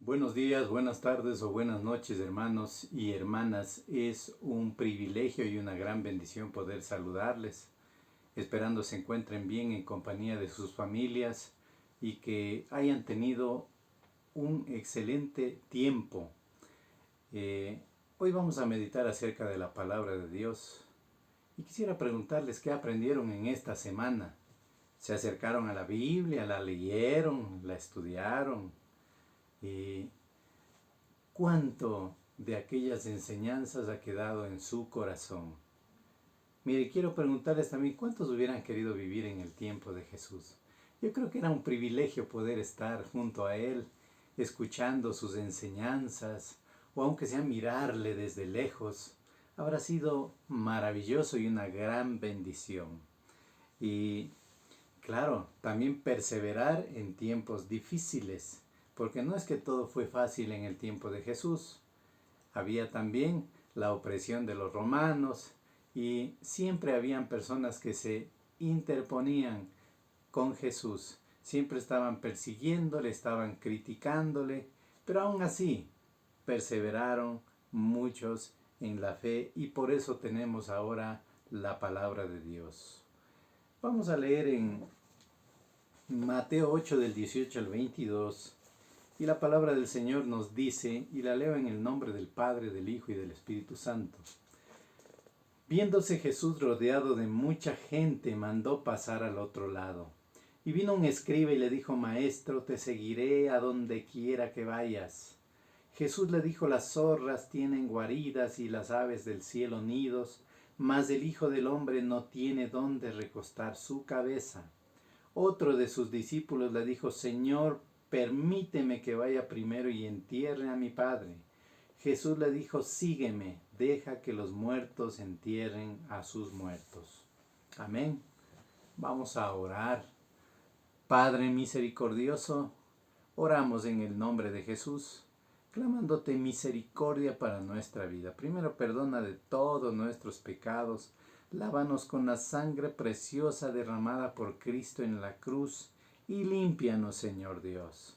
Buenos días, buenas tardes o buenas noches, hermanos y hermanas. Es un privilegio y una gran bendición poder saludarles, esperando se encuentren bien en compañía de sus familias y que hayan tenido un excelente tiempo. Hoy vamos a meditar acerca de la palabra de Dios y quisiera preguntarles qué aprendieron en esta semana. ¿Se acercaron a la Biblia, la leyeron, la estudiaron? ¿Y cuánto de aquellas enseñanzas ha quedado en su corazón? Mire, quiero preguntarles también, ¿cuántos hubieran querido vivir en el tiempo de Jesús? Yo creo que era un privilegio poder estar junto a Él, escuchando sus enseñanzas, o aunque sea mirarle desde lejos. Habrá sido maravilloso y una gran bendición. Y claro, también perseverar en tiempos difíciles, porque no es que todo fue fácil en el tiempo de Jesús. Había también la opresión de los romanos y siempre habían personas que se interponían con Jesús. Siempre estaban persiguiéndole, estaban criticándole, pero aún así perseveraron muchos en la fe y por eso tenemos ahora la palabra de Dios. Vamos a leer en Mateo 8 del 18 al 22. Y la palabra del Señor nos dice, y la leo en el nombre del Padre, del Hijo y del Espíritu Santo. Viéndose Jesús rodeado de mucha gente, mandó pasar al otro lado. Y vino un escriba y le dijo: Maestro, te seguiré a donde quiera que vayas. Jesús le dijo: las zorras tienen guaridas y las aves del cielo nidos, mas el Hijo del Hombre no tiene dónde recostar su cabeza. Otro de sus discípulos le dijo: Señor, permíteme que vaya primero y entierre a mi padre. Jesús le dijo: sígueme, deja que los muertos entierren a sus muertos. Amén. Vamos a orar. Padre misericordioso, oramos en el nombre de Jesús, clamándote misericordia para nuestra vida. Primero, perdona de todos nuestros pecados. Lávanos con la sangre preciosa derramada por Cristo en la cruz y límpianos, Señor Dios.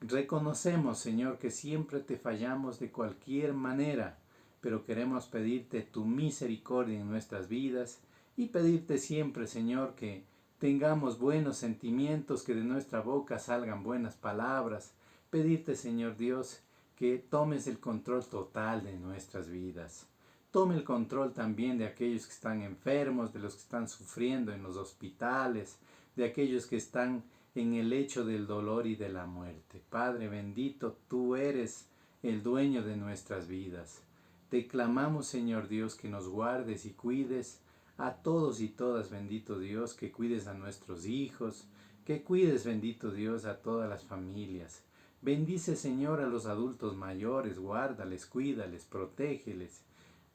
Reconocemos, Señor, que siempre te fallamos de cualquier manera, pero queremos pedirte tu misericordia en nuestras vidas y pedirte siempre, Señor, que tengamos buenos sentimientos, que de nuestra boca salgan buenas palabras. Pedirte, Señor Dios, que tomes el control total de nuestras vidas. Tome el control también de aquellos que están enfermos, de los que están sufriendo en los hospitales, de aquellos que están en el lecho del dolor y de la muerte. Padre bendito, tú eres el dueño de nuestras vidas. Te clamamos, Señor Dios, que nos guardes y cuides a todos y todas, bendito Dios, que cuides a nuestros hijos, que cuides, bendito Dios, a todas las familias. Bendice, Señor, a los adultos mayores, guárdales, cuídales, protégeles.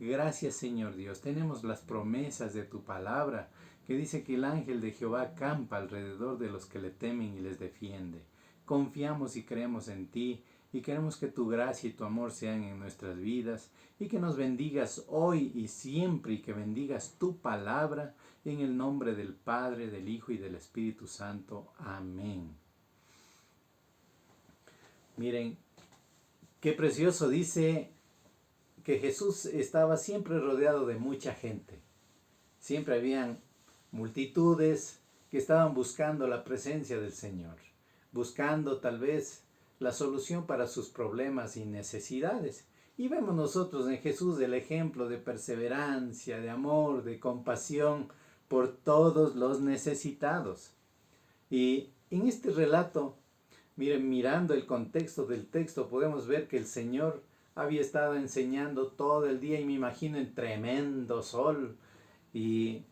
Gracias, Señor Dios. Tenemos las promesas de tu palabra, que dice que el ángel de Jehová acampa alrededor de los que le temen y les defiende. Confiamos y creemos en ti, y queremos que tu gracia y tu amor sean en nuestras vidas, y que nos bendigas hoy y siempre, y que bendigas tu palabra, en el nombre del Padre, del Hijo y del Espíritu Santo. Amén. Miren, qué precioso dice que Jesús estaba siempre rodeado de mucha gente. Siempre habían multitudes que estaban buscando la presencia del Señor, buscando tal vez la solución para sus problemas y necesidades. Y vemos nosotros en Jesús el ejemplo de perseverancia, de amor, de compasión por todos los necesitados. Y en este relato, miren, mirando el contexto del texto, podemos ver que el Señor había estado enseñando todo el día, y me imagino en tremendo sol, y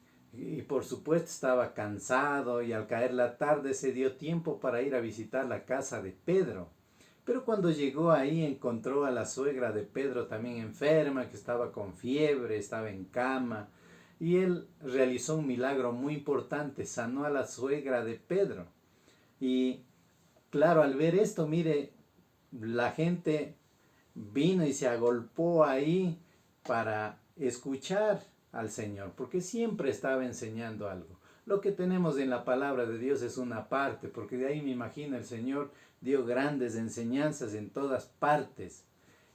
por supuesto estaba cansado, y al caer la tarde se dio tiempo para ir a visitar la casa de Pedro. Pero cuando llegó ahí encontró a la suegra de Pedro también enferma, que estaba con fiebre, estaba en cama, y él realizó un milagro muy importante, sanó a la suegra de Pedro. Y claro, al ver esto, mire, la gente vino y se agolpó ahí para escuchar al Señor, porque siempre estaba enseñando algo. Lo que tenemos en la palabra de Dios es una parte, porque de ahí me imagino el Señor dio grandes enseñanzas en todas partes.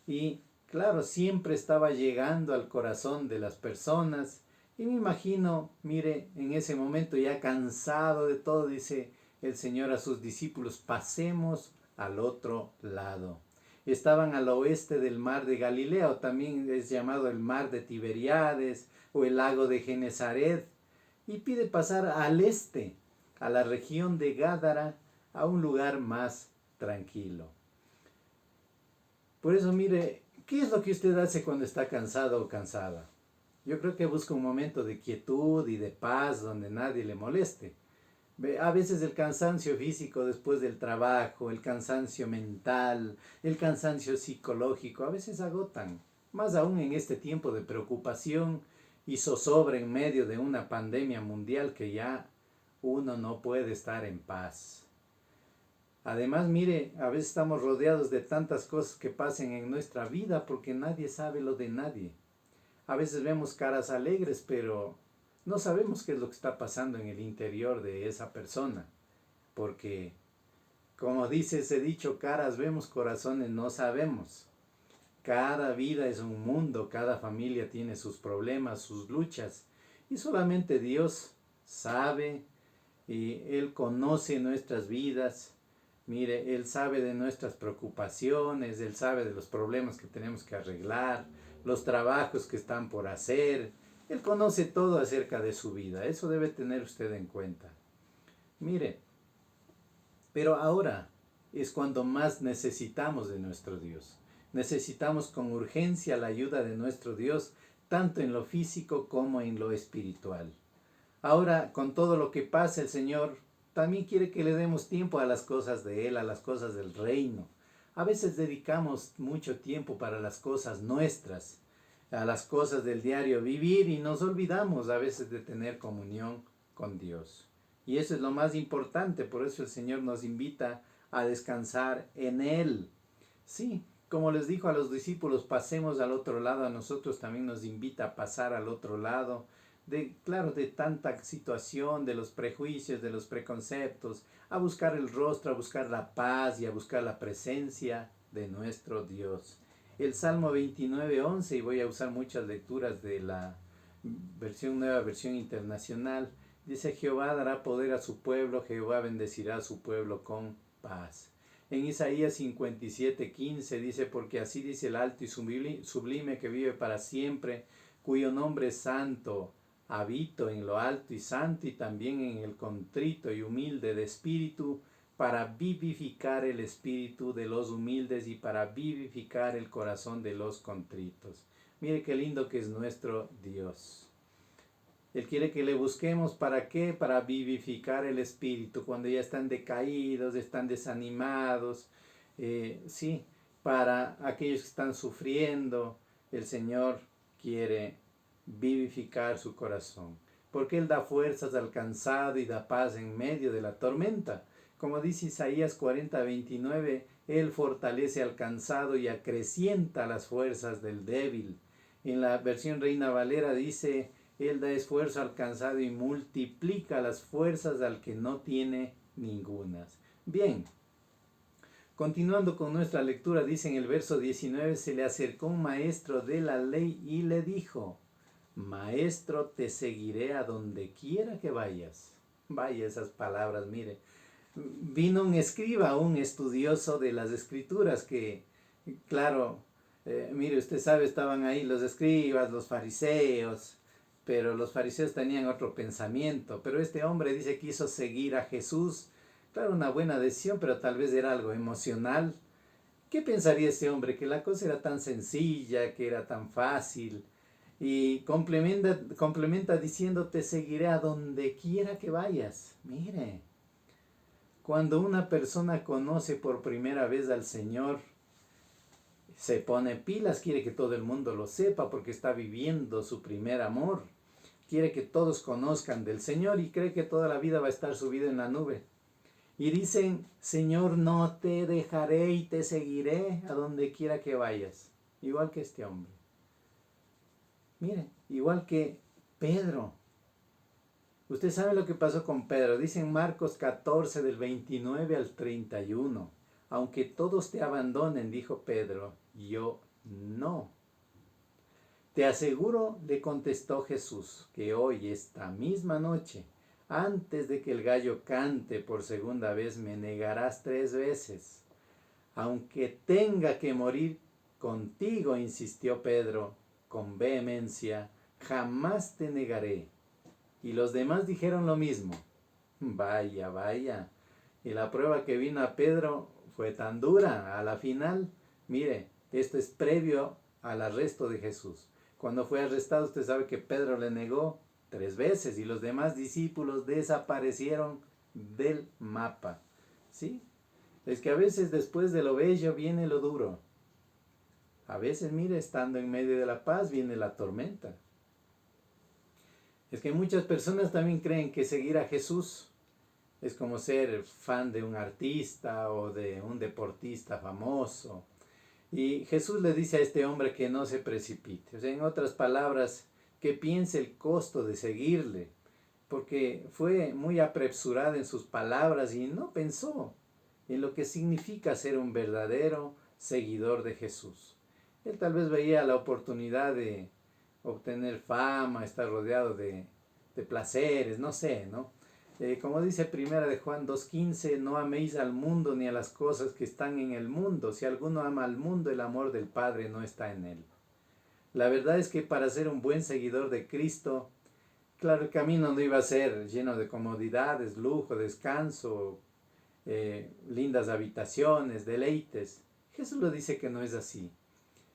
Y claro, siempre estaba llegando al corazón de las personas. Y me imagino, mire, en ese momento ya cansado de todo, dice el Señor a sus discípulos, pasemos al otro lado. Estaban al oeste del mar de Galilea, o también es llamado el mar de Tiberíades, o el lago de Genezaret, y pide pasar al este, a la región de Gádara, a un lugar más tranquilo. Por eso, mire, ¿qué es lo que usted hace cuando está cansado o cansada? Yo creo que busca un momento de quietud y de paz donde nadie le moleste. A veces el cansancio físico después del trabajo, el cansancio mental, el cansancio psicológico, a veces agotan, más aún en este tiempo de preocupación y zozobra en medio de una pandemia mundial que ya uno no puede estar en paz. Además, mire, a veces estamos rodeados de tantas cosas que pasen en nuestra vida porque nadie sabe lo de nadie. A veces vemos caras alegres, pero no sabemos qué es lo que está pasando en el interior de esa persona. Porque, como dice ese dicho, caras vemos, corazones no sabemos. Cada vida es un mundo, cada familia tiene sus problemas, sus luchas. Y solamente Dios sabe y Él conoce nuestras vidas. Mire, Él sabe de nuestras preocupaciones, Él sabe de los problemas que tenemos que arreglar, los trabajos que están por hacer. Él conoce todo acerca de su vida. Eso debe tener usted en cuenta. Mire, pero ahora es cuando más necesitamos de nuestro Dios. Necesitamos con urgencia la ayuda de nuestro Dios, tanto en lo físico como en lo espiritual. Ahora, con todo lo que pasa, el Señor también quiere que le demos tiempo a las cosas de Él, a las cosas del reino. A veces dedicamos mucho tiempo para las cosas nuestras, a las cosas del diario vivir y nos olvidamos a veces de tener comunión con Dios. Y eso es lo más importante, por eso el Señor nos invita a descansar en Él. Sí, como les dijo a los discípulos, pasemos al otro lado, a nosotros también nos invita a pasar al otro lado, claro, de tanta situación, de los prejuicios, de los preconceptos, a buscar el rostro, a buscar la paz y a buscar la presencia de nuestro Dios. El Salmo 29:11, y voy a usar muchas lecturas de la nueva versión internacional, dice: Jehová dará poder a su pueblo, Jehová bendecirá a su pueblo con paz. En Isaías 57:15 dice: porque así dice el alto y sublime que vive para siempre, cuyo nombre es santo, habito en lo alto y santo y también en el contrito y humilde de espíritu, para vivificar el espíritu de los humildes y para vivificar el corazón de los contritos. Mire qué lindo que es nuestro Dios. Él quiere que le busquemos, ¿para qué? Para vivificar el espíritu, cuando ya están decaídos, están desanimados, sí, para aquellos que están sufriendo, el Señor quiere vivificar su corazón, porque Él da fuerzas al cansado y da paz en medio de la tormenta. Como dice Isaías 40:29, Él fortalece al cansado y acrecienta las fuerzas del débil. En la versión Reina Valera dice: Él da esfuerzo al cansado y multiplica las fuerzas al que no tiene ningunas. Bien, continuando con nuestra lectura, dice en el verso 19, se le acercó un maestro de la ley y le dijo: Maestro, te seguiré a donde quiera que vayas. Vaya esas palabras, mire. Vino un escriba, un estudioso de las escrituras que, claro, mire, usted sabe, estaban ahí los escribas, los fariseos, pero los fariseos tenían otro pensamiento. Pero este hombre dice que quiso seguir a Jesús. Claro, una buena decisión, pero tal vez era algo emocional. ¿Qué pensaría ese hombre? Que la cosa era tan sencilla, que era tan fácil. Y complementa diciendo: te seguiré a donde quiera que vayas. Mire, cuando una persona conoce por primera vez al Señor, se pone pilas, quiere que todo el mundo lo sepa porque está viviendo su primer amor. Quiere que todos conozcan del Señor y cree que toda la vida va a estar subido en la nube. Y dicen: Señor, no te dejaré y te seguiré a donde quiera que vayas. Igual que este hombre. Miren, igual que Pedro. Usted sabe lo que pasó con Pedro. Dice en Marcos 14 del 29 al 31. Aunque todos te abandonen, dijo Pedro, yo no. Te aseguro, le contestó Jesús, que hoy, esta misma noche, antes de que el gallo cante por segunda vez, me negarás 3 veces. Aunque tenga que morir contigo, insistió Pedro con vehemencia, jamás te negaré. Y los demás dijeron lo mismo. Vaya, vaya. Y la prueba que vino a Pedro fue tan dura. A la final, mire, esto es previo al arresto de Jesús. Cuando fue arrestado, usted sabe que Pedro le negó 3 veces y los demás discípulos desaparecieron del mapa. ¿Sí? Es que a veces después de lo bello viene lo duro. A veces, mire, estando en medio de la paz viene la tormenta. Es que muchas personas también creen que seguir a Jesús es como ser fan de un artista o de un deportista famoso. Y Jesús le dice a este hombre que no se precipite. O sea, en otras palabras, que piense el costo de seguirle. Porque fue muy apresurado en sus palabras y no pensó en lo que significa ser un verdadero seguidor de Jesús. Él tal vez veía la oportunidad de obtener fama, estar rodeado de placeres, no sé, ¿no? Como dice primera de Juan 2:15, no améis al mundo ni a las cosas que están en el mundo. Si alguno ama al mundo, el amor del Padre no está en él. La verdad es que para ser un buen seguidor de Cristo, claro, el camino no iba a ser lleno de comodidades, lujo, descanso, lindas habitaciones, deleites. Jesús lo dice que no es así.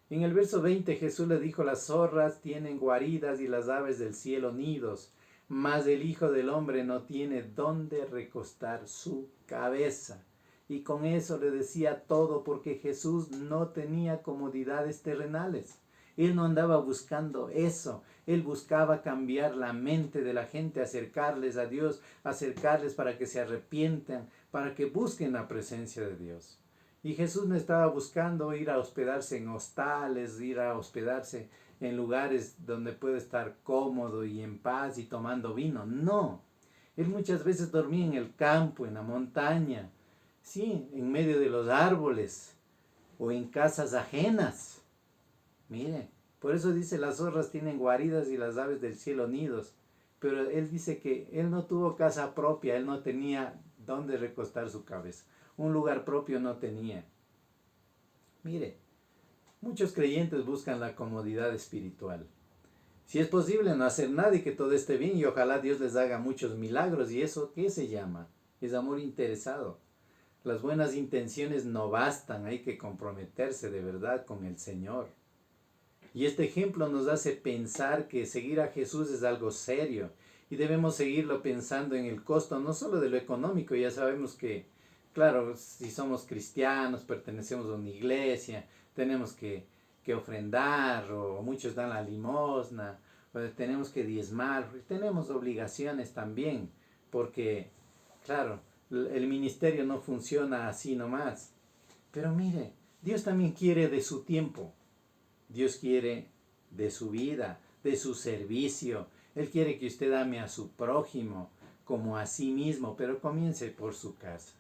En el verso 20 Jesús le dijo, las zorras tienen guaridas y las aves del cielo nidos, mas el Hijo del Hombre no tiene dónde recostar su cabeza. Y con eso le decía todo, porque Jesús no tenía comodidades terrenales. Él no andaba buscando eso. Él buscaba cambiar la mente de la gente, acercarles a Dios, acercarles para que se arrepientan, para que busquen la presencia de Dios. Y Jesús no estaba buscando ir a hospedarse en hostales, ir a hospedarse en lugares donde puede estar cómodo y en paz y tomando vino. No. Él muchas veces dormía en el campo, en la montaña, sí, en medio de los árboles o en casas ajenas. Mire, por eso dice, las zorras tienen guaridas y las aves del cielo nidos. Pero él dice que él no tuvo casa propia, él no tenía dónde recostar su cabeza. Un lugar propio no tenía. Mire, muchos creyentes buscan la comodidad espiritual. Si es posible no hacer nada y que todo esté bien y ojalá Dios les haga muchos milagros. ¿Y eso qué se llama? Es amor interesado. Las buenas intenciones no bastan, hay que comprometerse de verdad con el Señor. Y este ejemplo nos hace pensar que seguir a Jesús es algo serio y debemos seguirlo pensando en el costo, no solo de lo económico. Ya sabemos que, claro, si somos cristianos, pertenecemos a una iglesia, tenemos que ofrendar, o muchos dan la limosna, o tenemos que diezmar, tenemos obligaciones también, porque, claro, el ministerio no funciona así nomás. Pero mire, Dios también quiere de su tiempo. Dios quiere de su vida, de su servicio. Él quiere que usted ame a su prójimo como a sí mismo, pero comience por su casa.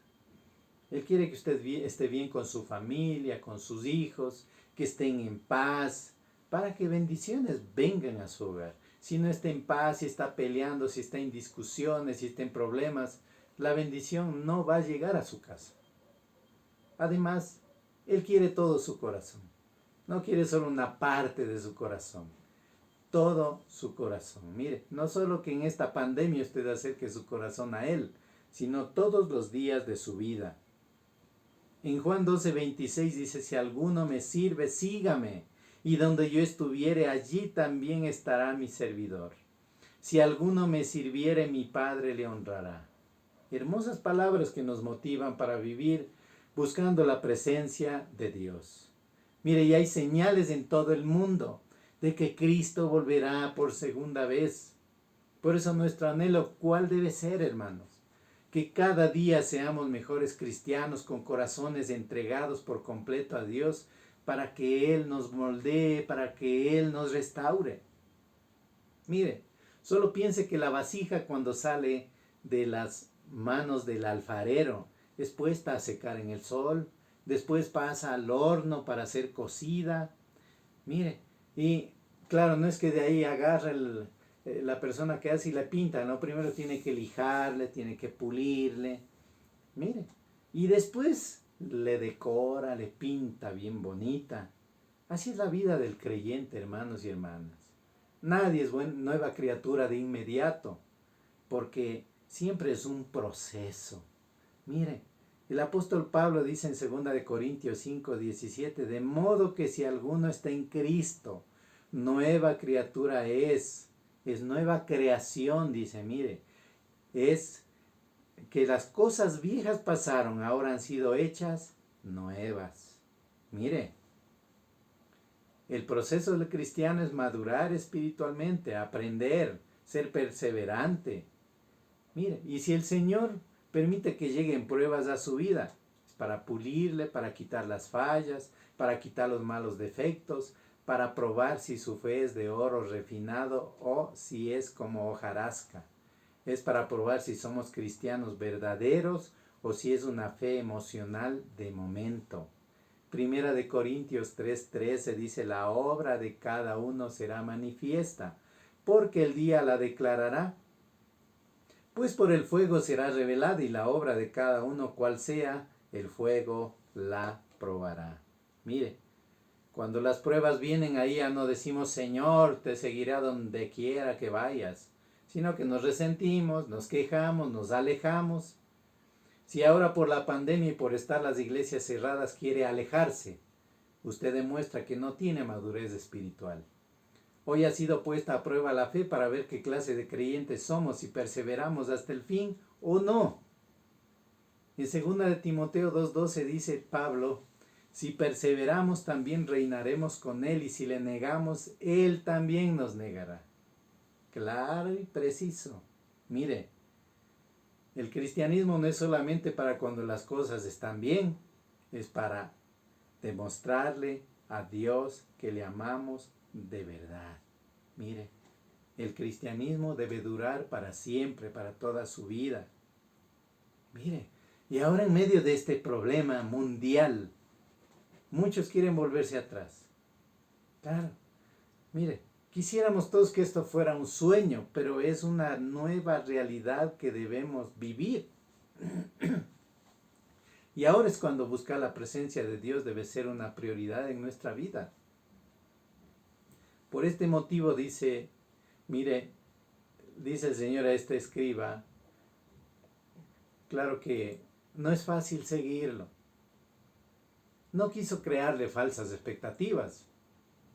Él quiere que usted esté bien con su familia, con sus hijos, que estén en paz, para que bendiciones vengan a su hogar. Si no está en paz, si está peleando, si está en discusiones, si está en problemas, la bendición no va a llegar a su casa. Además, Él quiere todo su corazón. No quiere solo una parte de su corazón, todo su corazón. Mire, no solo que en esta pandemia usted acerque su corazón a Él, sino todos los días de su vida. En Juan 12:26 dice, si alguno me sirve, sígame, y donde yo estuviere, allí también estará mi servidor. Si alguno me sirviere, mi Padre le honrará. Hermosas palabras que nos motivan para vivir buscando la presencia de Dios. Mire, y hay señales en todo el mundo de que Cristo volverá por segunda vez. Por eso nuestro anhelo, ¿cuál debe ser, hermanos? Que cada día seamos mejores cristianos con corazones entregados por completo a Dios para que Él nos moldee, para que Él nos restaure. Mire, Solo piense que la vasija cuando sale de las manos del alfarero es puesta a secar en el sol, después pasa al horno para ser cocida. Mire, y claro, no es que de ahí agarra la persona que hace y la pinta, ¿no? Primero tiene que lijarle, tiene que pulirle, mire, y después le decora, le pinta bien bonita. Así es la vida del creyente, hermanos y hermanas. Nadie es nueva criatura de inmediato, porque siempre es un proceso. Mire, el apóstol Pablo dice en 2 Corintios 5:17, de modo que si alguno está en Cristo, nueva criatura es nueva creación, dice, mire, es que las cosas viejas pasaron, ahora han sido hechas nuevas. Mire, el proceso del cristiano es madurar espiritualmente, aprender, ser perseverante. Mire, y si el Señor permite que lleguen pruebas a su vida, es para pulirle, para quitar las fallas, para quitar los malos defectos, para probar si su fe es de oro refinado o si es como hojarasca. Es para probar si somos cristianos verdaderos o si es una fe emocional de momento. Primera de Corintios 3:13 dice, la obra de cada uno será manifiesta, porque el día la declarará. Pues por el fuego será revelada y la obra de cada uno, cual sea, el fuego la probará. Mire, cuando las pruebas vienen ahí ya no decimos, Señor, te seguiré a donde quiera que vayas, sino que nos resentimos, nos quejamos, nos alejamos. Si ahora por la pandemia y por estar las iglesias cerradas quiere alejarse, usted demuestra que no tiene madurez espiritual. Hoy ha sido puesta a prueba la fe para ver qué clase de creyentes somos, si perseveramos hasta el fin o no. En 2 de Timoteo 2:12 dice Pablo, si perseveramos también reinaremos con él y si le negamos, él también nos negará. Claro y preciso. Mire, el cristianismo no es solamente para cuando las cosas están bien, es para demostrarle a Dios que le amamos de verdad. Mire, el cristianismo debe durar para siempre, para toda su vida. Mire, y ahora en medio de este problema mundial, muchos quieren volverse atrás. Claro, mire, quisiéramos todos que esto fuera un sueño, pero es una nueva realidad que debemos vivir. Y ahora es cuando buscar la presencia de Dios debe ser una prioridad en nuestra vida. Por este motivo dice, mire, dice el Señor a este escriba, claro que no es fácil seguirlo. No quiso crearle falsas expectativas.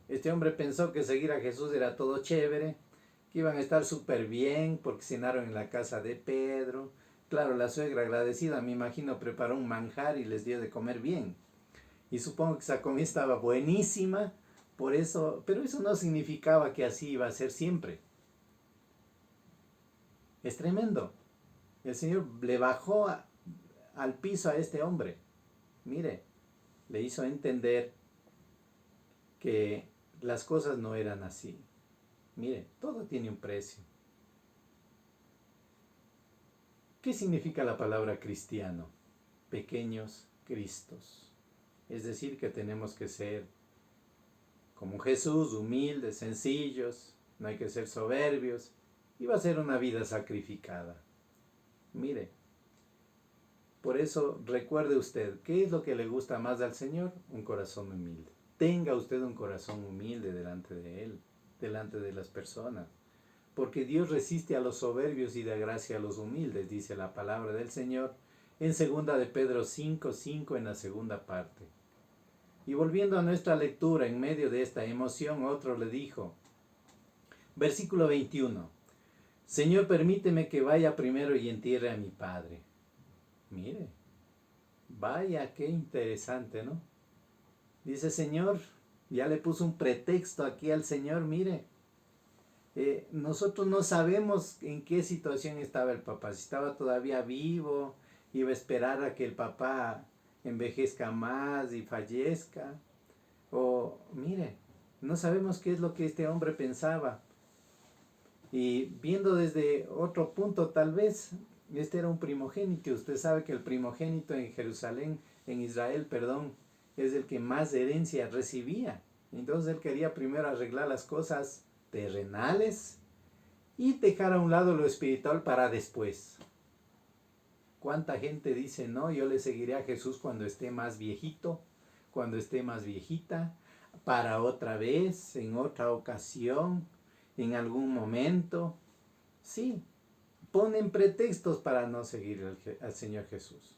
Este hombre pensó que seguir a Jesús era todo chévere, que iban a estar súper bien porque cenaron en la casa de Pedro. Claro, la suegra agradecida, me imagino, preparó un manjar y les dio de comer bien. Y supongo que esa comida estaba buenísima, por eso, pero eso no significaba que así iba a ser siempre. Es tremendo. El Señor le bajó al piso a este hombre. Mire, le hizo entender que las cosas no eran así. Mire, todo tiene un precio. ¿Qué significa la palabra cristiano? Pequeños Cristos. Es decir, que tenemos que ser como Jesús, humildes, sencillos, no hay que ser soberbios, y va a ser una vida sacrificada. Mire, por eso recuerde usted, ¿qué es lo que le gusta más al Señor? Un corazón humilde. Tenga usted un corazón humilde delante de Él, delante de las personas. Porque Dios resiste a los soberbios y da gracia a los humildes, dice la palabra del Señor en 2 de Pedro 5:5 en la segunda parte. Y volviendo a nuestra lectura, en medio de esta emoción, otro le dijo, versículo 21, Señor, permíteme que vaya primero y entierre a mi padre. Mire, vaya qué interesante, ¿no? Dice, Señor, ya le puso un pretexto aquí al Señor, mire, nosotros no sabemos en qué situación estaba el papá, si estaba todavía vivo, iba a esperar a que el papá envejezca más y fallezca, o mire, no sabemos qué es lo que este hombre pensaba, Y viendo desde otro punto, tal vez, este era un primogénito. Usted sabe que el primogénito en Jerusalén, en Israel, perdón, es el que más herencia recibía. Entonces él quería primero arreglar las cosas terrenales y dejar a un lado lo espiritual para después. ¿Cuánta gente dice, no, yo le seguiré a Jesús cuando esté más viejito, cuando esté más viejita, para otra vez, en otra ocasión, en algún momento? Sí, ponen pretextos para no seguir al Señor Jesús.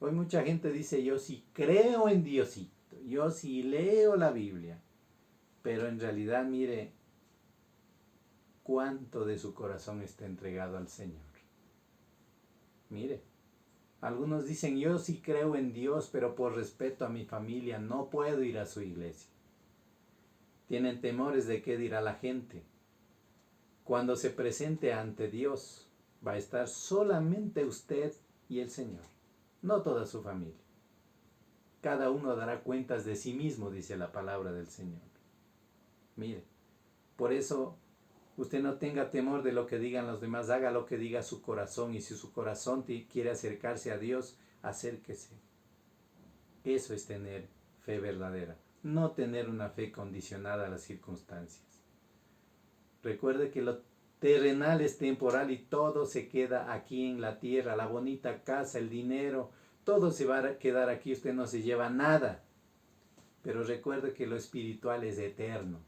Hoy mucha gente dice, yo sí creo en Diosito, yo sí leo la Biblia, pero en realidad mire cuánto de su corazón está entregado al Señor. Mire, algunos dicen, yo sí creo en Dios, pero por respeto a mi familia no puedo ir a su iglesia. Tienen temores de qué dirá la gente. Cuando se presente ante Dios, va a estar solamente usted y el Señor, no toda su familia. Cada uno dará cuentas de sí mismo, dice la palabra del Señor. Mire, por eso usted no tenga temor de lo que digan los demás, haga lo que diga su corazón, y si su corazón quiere acercarse a Dios, acérquese. Eso es tener fe verdadera, no tener una fe condicionada a las circunstancias. Recuerde que lo terrenal es temporal y todo se queda aquí en la tierra, la bonita casa, el dinero, todo se va a quedar aquí, usted no se lleva nada. Pero recuerde que lo espiritual es eterno,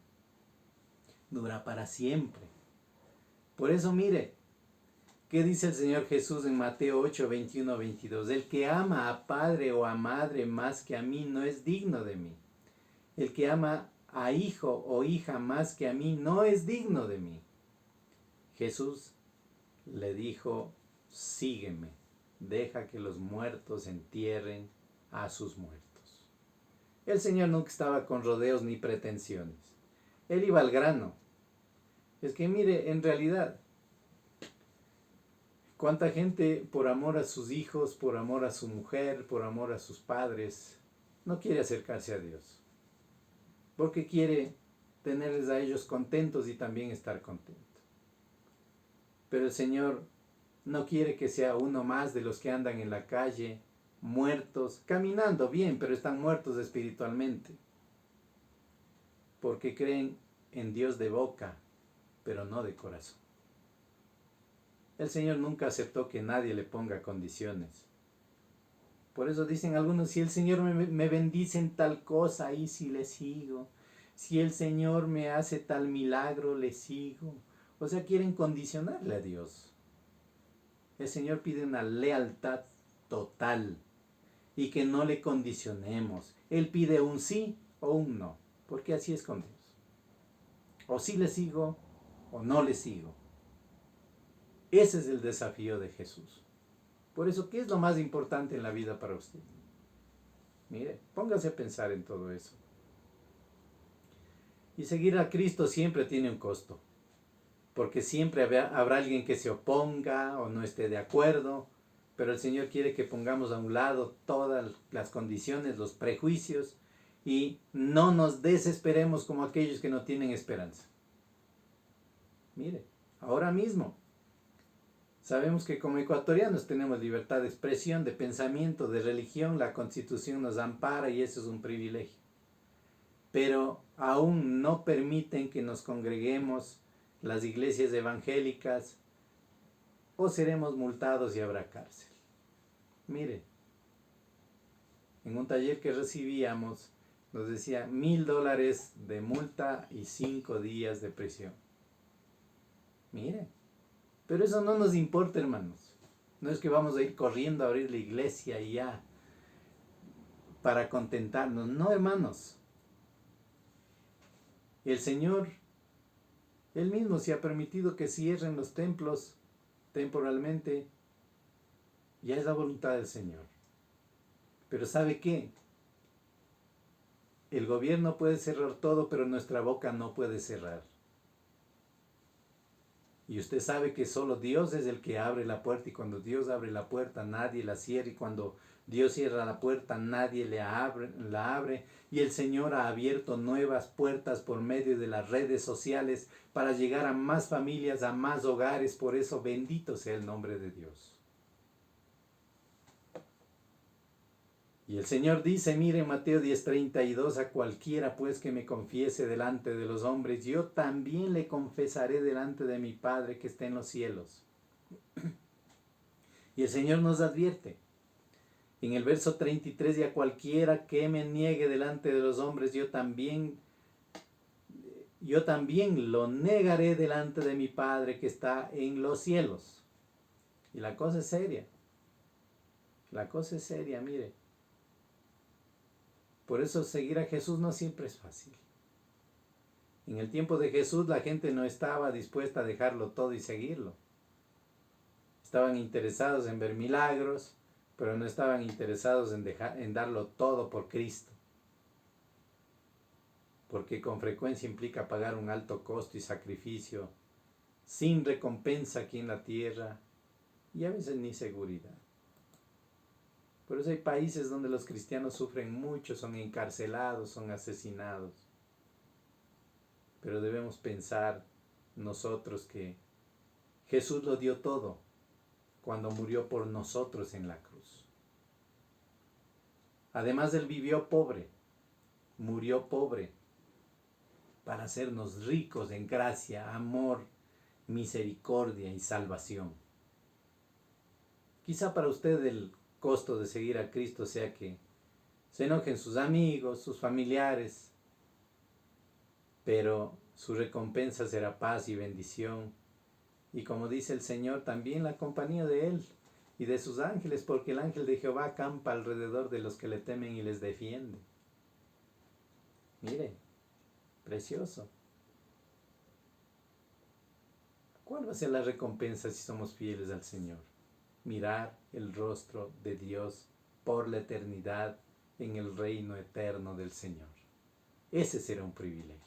dura para siempre. Por eso mire, ¿qué dice el Señor Jesús en Mateo 8, 21, 22? El que ama a padre o a madre más que a mí no es digno de mí. El que ama a hijo o hija más que a mí no es digno de mí. Jesús le dijo, sígueme, deja que los muertos entierren a sus muertos. El Señor nunca estaba con rodeos ni pretensiones. Él iba al grano. Es que mire, en realidad, cuánta gente por amor a sus hijos, por amor a su mujer, por amor a sus padres, no quiere acercarse a Dios. Porque quiere tenerles a ellos contentos y también estar contento. Pero el Señor no quiere que sea uno más de los que andan en la calle, muertos, caminando bien, pero están muertos espiritualmente. Porque creen en Dios de boca, pero no de corazón. El Señor nunca aceptó que nadie le ponga condiciones. Por eso dicen algunos, si el Señor me bendice en tal cosa, ahí sí le sigo. Si el Señor me hace tal milagro, le sigo. O sea, quieren condicionarle a Dios. El Señor pide una lealtad total y que no le condicionemos. Él pide un sí o un no, porque así es con Dios. O sí le sigo o no le sigo. Ese es el desafío de Jesús. Por eso, ¿qué es lo más importante en la vida para usted? Mire, póngase a pensar en todo eso. Y seguir a Cristo siempre tiene un costo, porque siempre habrá alguien que se oponga o no esté de acuerdo, pero el Señor quiere que pongamos a un lado todas las condiciones, los prejuicios, y no nos desesperemos como aquellos que no tienen esperanza. Mire, ahora mismo sabemos que como ecuatorianos tenemos libertad de expresión, de pensamiento, de religión, la Constitución nos ampara y eso es un privilegio. Pero aún no permiten que nos congreguemos las iglesias evangélicas o seremos multados y habrá cárcel. Mire, en un taller que recibíamos nos decía $1,000 de multa y 5 días de prisión. Mire, pero eso no nos importa, hermanos. No es que vamos a ir corriendo a abrir la iglesia y ya para contentarnos. No, hermanos. El Señor, Él mismo se ha permitido que cierren los templos temporalmente. Ya es la voluntad del Señor. Pero ¿sabe qué? El gobierno puede cerrar todo, pero nuestra boca no puede cerrar. Y usted sabe que solo Dios es el que abre la puerta, y cuando Dios abre la puerta nadie la cierra, y cuando Dios cierra la puerta nadie la abre. Y el Señor ha abierto nuevas puertas por medio de las redes sociales para llegar a más familias, a más hogares. Por eso bendito sea el nombre de Dios. Y el Señor dice, mire Mateo 10:32, a cualquiera pues que me confiese delante de los hombres, yo también le confesaré delante de mi Padre que está en los cielos. Y el Señor nos advierte en el verso 33, y a cualquiera que me niegue delante de los hombres, yo también lo negaré delante de mi Padre que está en los cielos. Y la cosa es seria. La cosa es seria, mire. Por eso seguir a Jesús no siempre es fácil. En el tiempo de Jesús la gente no estaba dispuesta a dejarlo todo y seguirlo. Estaban interesados en ver milagros, pero no estaban interesados en darlo todo por Cristo. Porque con frecuencia implica pagar un alto costo y sacrificio, sin recompensa aquí en la tierra, y a veces ni seguridad. Por eso hay países donde los cristianos sufren mucho, son encarcelados, son asesinados. Pero debemos pensar nosotros que Jesús lo dio todo cuando murió por nosotros en la cruz. Además, Él vivió pobre, murió pobre, para hacernos ricos en gracia, amor, misericordia y salvación. Quizá para usted el costo de seguir a Cristo sea que se enojen sus amigos, sus familiares, pero su recompensa será paz y bendición. Y como dice el Señor, también la compañía de Él y de sus ángeles, porque el ángel de Jehová acampa alrededor de los que le temen y les defiende. Mire, precioso. ¿Cuál va a ser la recompensa si somos fieles al Señor? Mirar el rostro de Dios por la eternidad en el reino eterno del Señor. Ese será un privilegio.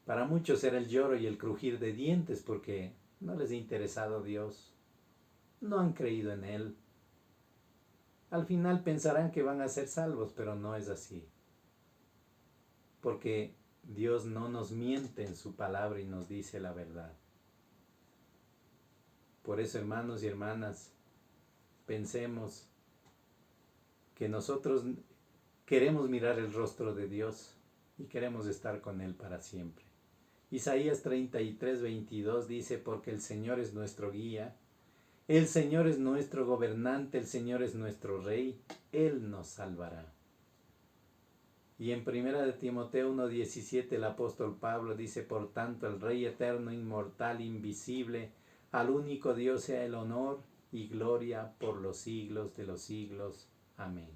Para muchos será el lloro y el crujir de dientes porque no les ha interesado Dios, no han creído en Él. Al final pensarán que van a ser salvos, pero no es así. Porque Dios no nos miente en su palabra y nos dice la verdad. Por eso, hermanos y hermanas, pensemos que nosotros queremos mirar el rostro de Dios y queremos estar con Él para siempre. Isaías 33:22 dice, porque el Señor es nuestro guía, el Señor es nuestro gobernante, el Señor es nuestro Rey, Él nos salvará. Y en 1 Timoteo 1:17 el apóstol Pablo dice, por tanto el Rey eterno, inmortal, invisible, al único Dios sea el honor y gloria por los siglos de los siglos. Amén.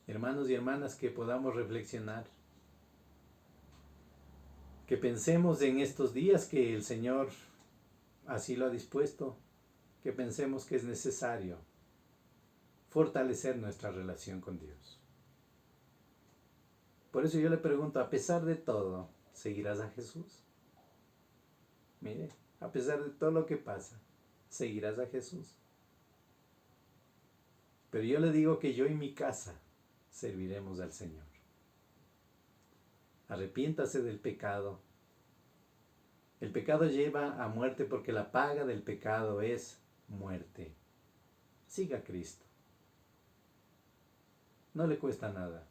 Hermanos y hermanas, que podamos reflexionar, que pensemos en estos días que el Señor así lo ha dispuesto, que pensemos que es necesario fortalecer nuestra relación con Dios. Por eso yo le pregunto, a pesar de todo, ¿seguirás a Jesús? Mire, a pesar de todo lo que pasa, ¿seguirás a Jesús? Pero yo le digo que yo y mi casa serviremos al Señor. Arrepiéntase del pecado. El pecado lleva a muerte porque la paga del pecado es muerte. Siga a Cristo. No le cuesta nada.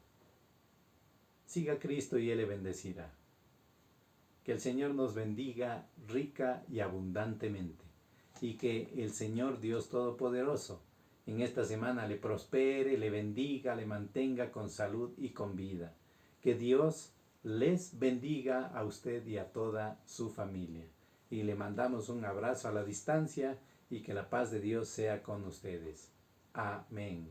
Siga a Cristo y Él le bendecirá. Que el Señor nos bendiga rica y abundantemente. Y que el Señor Dios Todopoderoso en esta semana le prospere, le bendiga, le mantenga con salud y con vida. Que Dios les bendiga a usted y a toda su familia. Y le mandamos un abrazo a la distancia y que la paz de Dios sea con ustedes. Amén.